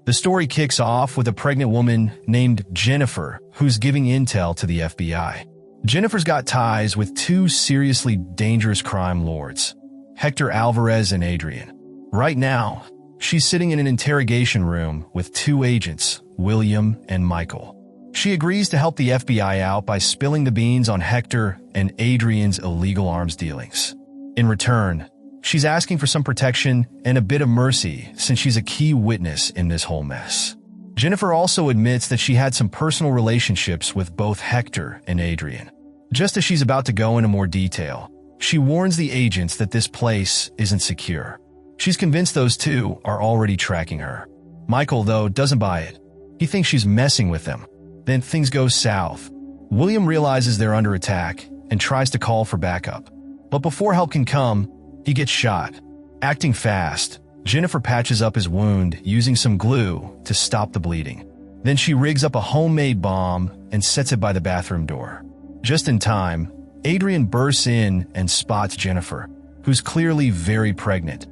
The story kicks off with a pregnant woman named Jennifer who's giving intel to the FBI. Jennifer's got ties with two seriously dangerous crime lords, Hector Alvarez and Adrian. Right now, she's sitting in an interrogation room with two agents, William and Michael. She agrees to help the FBI out by spilling the beans on Hector and Adrian's illegal arms dealings. In return, she's asking for some protection and a bit of mercy since she's a key witness in this whole mess. Jennifer also admits that she had some personal relationships with both Hector and Adrian. Just as she's about to go into more detail, she warns the agents that this place isn't secure. She's convinced those two are already tracking her. Michael, though, doesn't buy it. He thinks she's messing with them. Then things go south. William realizes they're under attack and tries to call for backup. But before help can come, he gets shot. Acting fast, Jennifer patches up his wound using some glue to stop the bleeding. Then she rigs up a homemade bomb and sets it by the bathroom door. Just in time, Adrian bursts in and spots Jennifer, who's clearly very pregnant,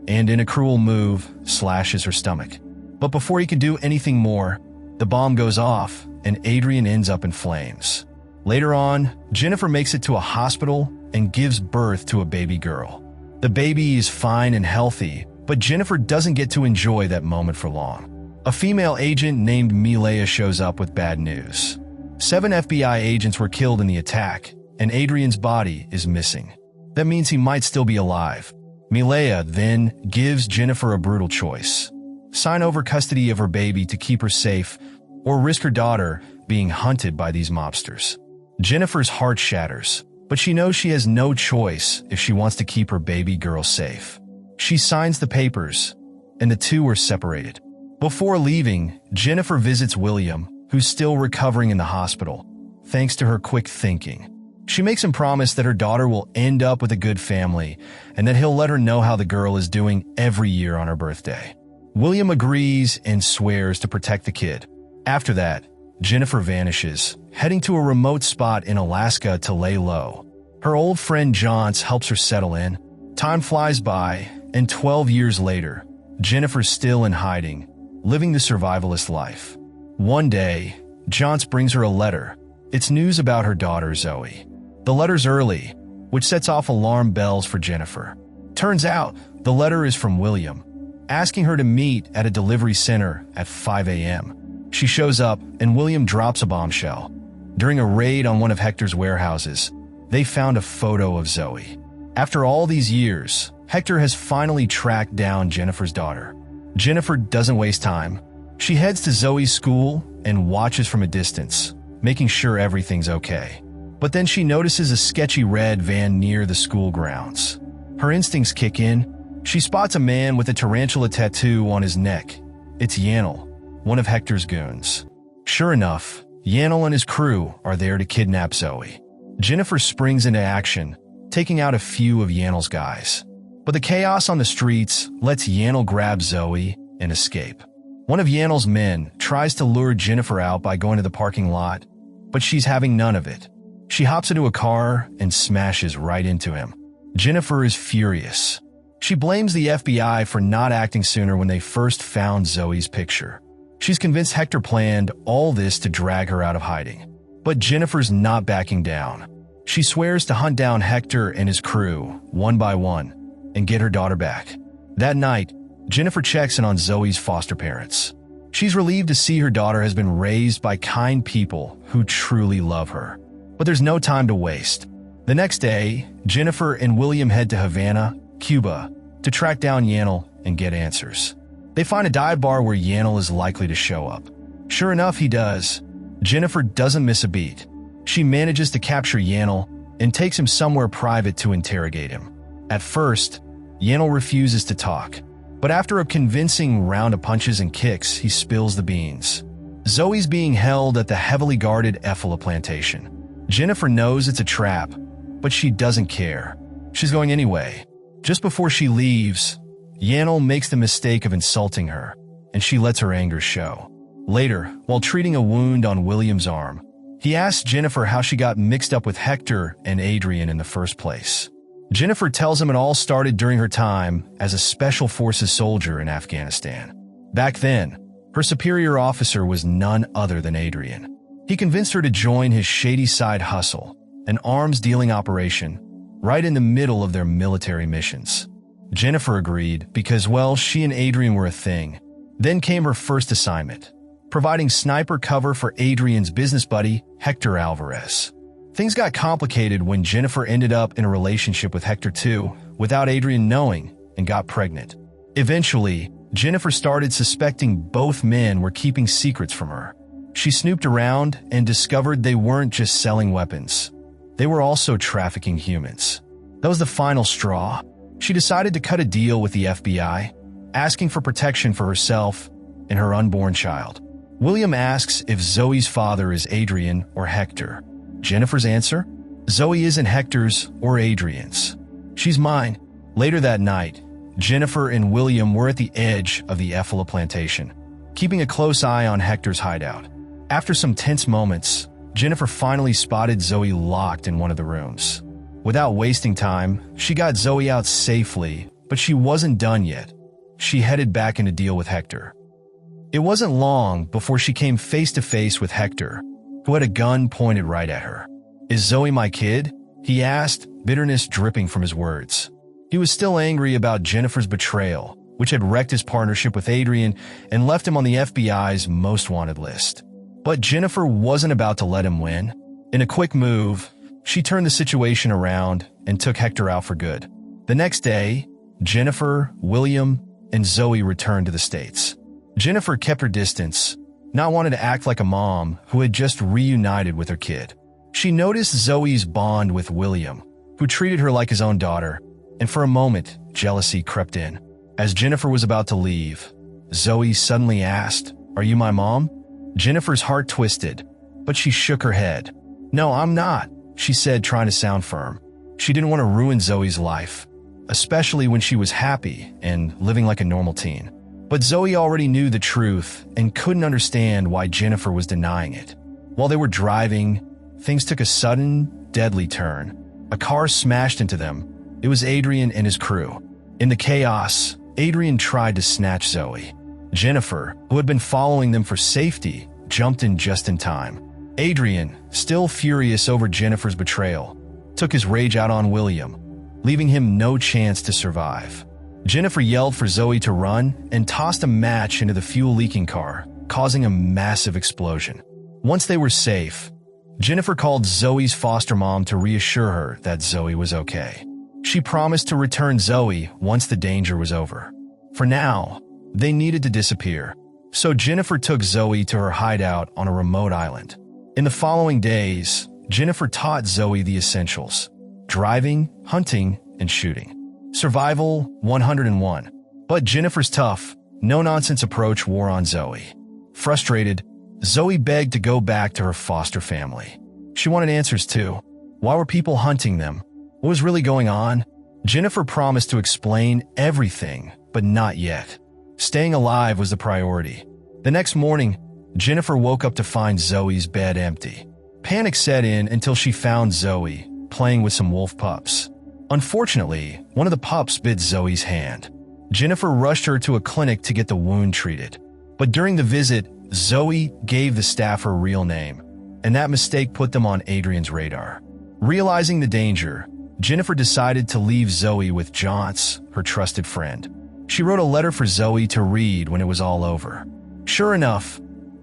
and in a cruel move, slashes her stomach. But before he can do anything more, the bomb goes off and Adrian ends up in flames. Later on, Jennifer makes it to a hospital and gives birth to a baby girl. The baby is fine and healthy, but Jennifer doesn't get to enjoy that moment for long. A female agent named Milea shows up with bad news. 7 FBI agents were killed in the attack, and Adrian's body is missing. That means he might still be alive. Milea then gives Jennifer a brutal choice: sign over custody of her baby to keep her safe, or risk her daughter being hunted by these mobsters. Jennifer's heart shatters, but she knows she has no choice if she wants to keep her baby girl safe. She signs the papers, and the two are separated. Before leaving, Jennifer visits William, who's still recovering in the hospital, thanks to her quick thinking. She makes him promise that her daughter will end up with a good family, and that he'll let her know how the girl is doing every year on her birthday. William agrees and swears to protect the kid. After that, Jennifer vanishes, heading to a remote spot in Alaska to lay low. Her old friend Johns helps her settle in. Time flies by, and 12 years later, Jennifer's still in hiding, living the survivalist life. One day, Johns brings her a letter. It's news about her daughter, Zoe. The letter's early, which sets off alarm bells for Jennifer. Turns out, the letter is from William, asking her to meet at a delivery center at 5 a.m. She shows up, and William drops a bombshell. During a raid on one of Hector's warehouses, they found a photo of Zoe. After all these years, Hector has finally tracked down Jennifer's daughter. Jennifer doesn't waste time. She heads to Zoe's school and watches from a distance, making sure everything's okay. But then she notices a sketchy red van near the school grounds. Her instincts kick in. She spots a man with a tarantula tattoo on his neck. It's Yanel, one of Hector's goons. Sure enough, Yanel and his crew are there to kidnap Zoe. Jennifer springs into action, taking out a few of Yanel's guys. But the chaos on the streets lets Yanel grab Zoe and escape. One of Yanel's men tries to lure Jennifer out by going to the parking lot, but she's having none of it. She hops into a car and smashes right into him. Jennifer is furious. She blames the FBI for not acting sooner when they first found Zoe's picture. She's convinced Hector planned all this to drag her out of hiding. But Jennifer's not backing down. She swears to hunt down Hector and his crew, one by one, and get her daughter back. That night, Jennifer checks in on Zoe's foster parents. She's relieved to see her daughter has been raised by kind people who truly love her. But there's no time to waste. The next day, Jennifer and William head to Havana, Cuba, to track down Yanel and get answers. They find a dive bar where Yanel is likely to show up. Sure enough, he does. Jennifer doesn't miss a beat. She manages to capture Yanel and takes him somewhere private to interrogate him. At first, Yanel refuses to talk, but after a convincing round of punches and kicks, he spills the beans. Zoe's being held at the heavily guarded Effala plantation. Jennifer knows it's a trap, but she doesn't care. She's going anyway. Just before she leaves, Yanel makes the mistake of insulting her, and she lets her anger show. Later, while treating a wound on William's arm, he asks Jennifer how she got mixed up with Hector and Adrian in the first place. Jennifer tells him it all started during her time as a Special Forces soldier in Afghanistan. Back then, Her superior officer was none other than Adrian. He convinced her to join his shady side hustle, an arms-dealing operation, right in the middle of their military missions. Jennifer agreed because, well, she and Adrian were a thing. Then came her first assignment, providing sniper cover for Adrian's business buddy, Hector Alvarez. Things got complicated when Jennifer ended up in a relationship with Hector too, without Adrian knowing, and got pregnant. Eventually, Jennifer started suspecting both men were keeping secrets from her. She snooped around and discovered they weren't just selling weapons. They were also trafficking humans. That was the final straw. She decided to cut a deal with the FBI, asking for protection for herself and her unborn child. William asks if Zoe's father is Adrian or Hector. Jennifer's answer? Zoe isn't Hector's or Adrian's. She's mine. Later that night, Jennifer and William were at the edge of the Effala plantation, keeping a close eye on Hector's hideout. After some tense moments, Jennifer finally spotted Zoe locked in one of the rooms. Without wasting time, she got Zoe out safely, but she wasn't done yet. She headed back in to deal with Hector. It wasn't long before she came face to face with Hector, who had a gun pointed right at her. "Is Zoe my kid?" he asked, bitterness dripping from his words. He was still angry about Jennifer's betrayal, which had wrecked his partnership with Adrian and left him on the FBI's most wanted list. But Jennifer wasn't about to let him win. In a quick move, she turned the situation around and took Hector out for good. The next day, Jennifer, William, and Zoe returned to the States. Jennifer kept her distance, not wanting to act like a mom who had just reunited with her kid. She noticed Zoe's bond with William, who treated her like his own daughter, and for a moment, jealousy crept in. As Jennifer was about to leave, Zoe suddenly asked, "Are you my mom?" Jennifer's heart twisted, but she shook her head. "No, I'm not," she said, trying to sound firm. She didn't want to ruin Zoe's life, especially when she was happy and living like a normal teen. But Zoe already knew the truth and couldn't understand why Jennifer was denying it. While they were driving, things took a sudden, deadly turn. A car smashed into them. It was Adrian and his crew. In the chaos, Adrian tried to snatch Zoe. Jennifer, who had been following them for safety, jumped in just in time. Adrian, still furious over Jennifer's betrayal, took his rage out on William, leaving him no chance to survive. Jennifer yelled for Zoe to run and tossed a match into the fuel-leaking car, causing a massive explosion. Once they were safe, Jennifer called Zoe's foster mom to reassure her that Zoe was okay. She promised to return Zoe once the danger was over. For now, they needed to disappear, so Jennifer took Zoe to her hideout on a remote island. In the following days, Jennifer taught Zoe the essentials: driving, hunting, and shooting. Survival 101. But Jennifer's tough, no-nonsense approach wore on Zoe. Frustrated, Zoe begged to go back to her foster family. She wanted answers too. Why were people hunting them? What was really going on? Jennifer promised to explain everything, but not yet. Staying alive was the priority. The next morning, Jennifer woke up to find Zoe's bed empty. Panic set in until she found Zoe playing with some wolf pups. Unfortunately, one of the pups bit Zoe's hand. Jennifer rushed her to a clinic to get the wound treated. But during the visit, Zoe gave the staff her real name, and that mistake put them on Adrian's radar. Realizing the danger, Jennifer decided to leave Zoe with Johns, her trusted friend. She wrote a letter for Zoe to read when it was all over. Sure enough,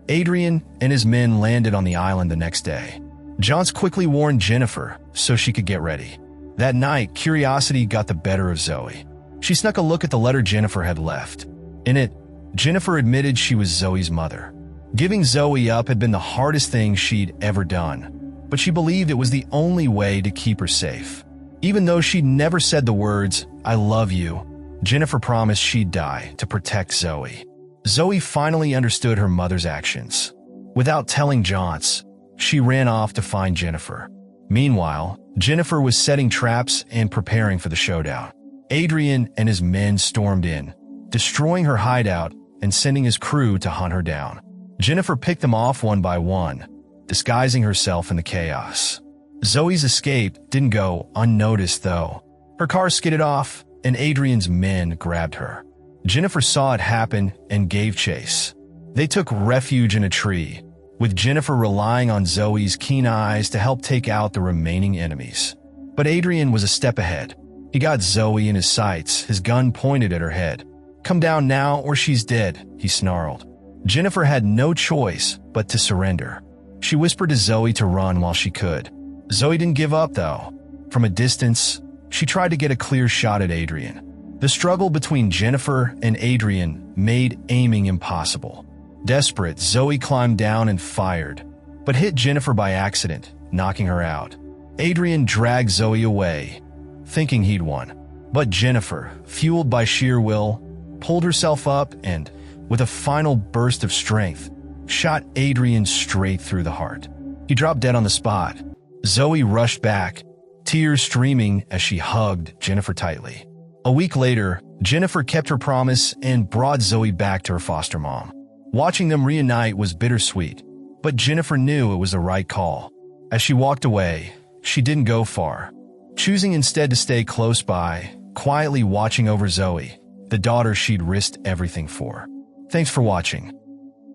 Adrian and his men landed on the island the next day. Johns quickly warned Jennifer so she could get ready. That night, curiosity got the better of Zoe. She snuck a look at the letter Jennifer had left. In it, Jennifer admitted she was Zoe's mother. Giving Zoe up had been the hardest thing she'd ever done, but she believed it was the only way to keep her safe. Even though she'd never said the words, "I love you," Jennifer promised she'd die to protect Zoe. Zoe finally understood her mother's actions. Without telling Johns, she ran off to find Jennifer. Meanwhile, Jennifer was setting traps and preparing for the showdown. Adrian and his men stormed in, destroying her hideout and sending his crew to hunt her down. Jennifer picked them off one by one, disguising herself in the chaos. Zoe's escape didn't go unnoticed, though. Her car skidded off, and Adrian's men grabbed her. Jennifer saw it happen and gave chase. They took refuge in a tree, with Jennifer relying on Zoe's keen eyes to help take out the remaining enemies. But Adrian was a step ahead. He got Zoe in his sights, his gun pointed at her head. "Come down now or she's dead," he snarled. Jennifer had no choice but to surrender. She whispered to Zoe to run while she could. Zoe didn't give up, though. From a distance, she tried to get a clear shot at Adrian. The struggle between Jennifer and Adrian made aiming impossible. Desperate, Zoe climbed down and fired, but hit Jennifer by accident, knocking her out. Adrian dragged Zoe away, thinking he'd won. But Jennifer, fueled by sheer will, pulled herself up and, with a final burst of strength, shot Adrian straight through the heart. He dropped dead on the spot. Zoe rushed back, tears streaming as she hugged Jennifer tightly. A week later, Jennifer kept her promise and brought Zoe back to her foster mom. Watching them reunite was bittersweet, but Jennifer knew it was the right call. As she walked away, she didn't go far, choosing instead to stay close by, quietly watching over Zoe, the daughter she'd risked everything for. Thanks for watching.